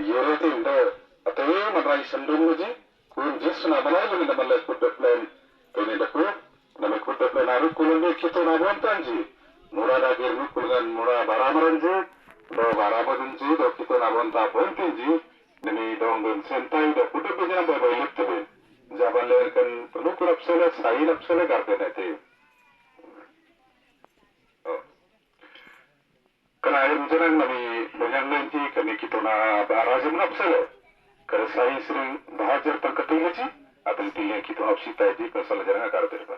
yerete inda ate manrai sandung ji kun jisna balai lu na malai kudda plan tene da ku na me kudda plan aru kulunde kito na bontanji mura da gernu kulgan mura baramaranji do baramadunji do kito na bonta bontinji nemi dongon sentai da kudda bejana babai lettebe jabaler kan perlu kurap sele sai lap sele garde nate kana air jalan nami banyak nanti kami kita na barazim napsele kare sai sering bahajar tangkatile ji adan tiye kita napsita ji kasal jarang karde ba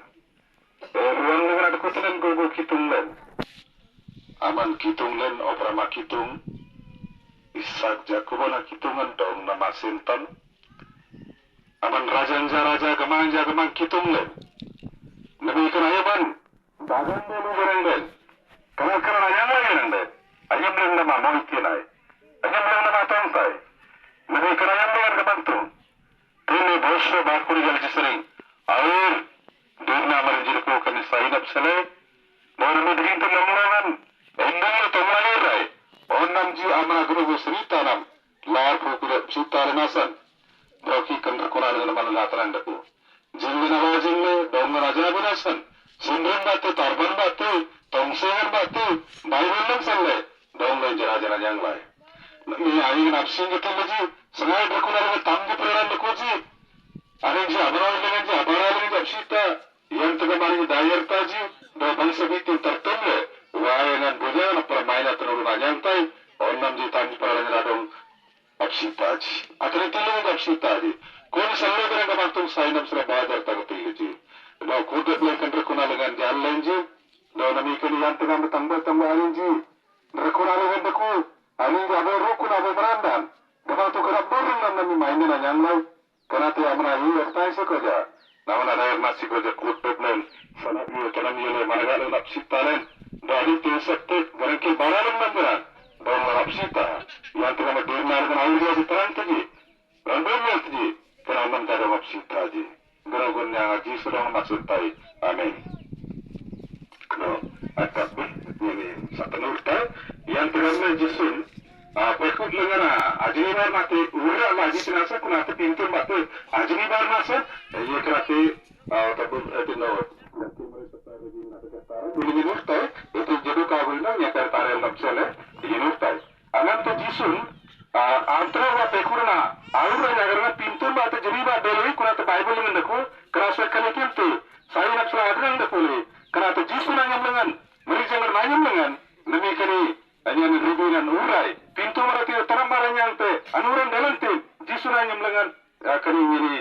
ruang dengan ada kutulan gogo kitunglen aman kitunglen obrama kitung isak jakubana kitungan dong nama sentan aman raja gamang kitunglen nabi kenayaban bagan dulu berengden karena ayam lagi nende ayam lagi nama moikinai ayam lagi nama tangsai nabi kenayam dengan kebantung ini bosho bakuri jal jisering air durna marinjir ko kani sainap sele baru medrin to namurangan endang to malai onnam ji amana guru srita nam lar ko kure sutale nasan doki kandar kunal dengan malu lataran daku jingle nawa jingle donga raja banasan sindren batu tarban batu tongsengan batu bayilan salle donga jara jang lai ni ayi napsing gitu ji sengai berkunal dengan tanggu peran dekoji ada ji abara lagi apsita yang tengah mari dayar taji do bangsa bitu tertemle wayangan bujan permainan terlalu nanyantai onnam ji tanji peran radong apsita ji atau tilu apsita ji kon salle dengan kebantung sainam sura bajar tagatilu ji do kudet lekan berkunal dengan jalan ji do nami kini yang tengah tambah alinji berkunal dengan deku alinji abe rukun abe berandan kebantung kerap burung nami mainan nanyantai karena tu amna hi ertai sekoja namana daer nasi koja kutuplen sana iyo tanam yele maragale napsitalen dari tu sekte garake baralan namberan dong napsita yang tengah medurnar dengan air dia seterang tadi random tadi karena mentara napsita ji geragun yang aji sudah maksud tai amin kno akab ini satanur ta yang tengah jisun pekut lengana ajini bar mate ura maji tinasa kunate pintu mate ajini bar masa ye krate tabun etino nanti mereka tare di nate katara ini nurtai itu jedu kagulna nya katare lapsele ini nurtai anan to jisun antra wa pekurna aura nagarna pintu mate jini bar delu kunate bible mendaku kerasa kali kintu saya napsala adran dakuli kunate jisun anyam lengan merijangan anyam lengan nabi kani hanya ribuan urai pintu marati taram barang yang te anuran dalam te jisuna nyam lengan kani ini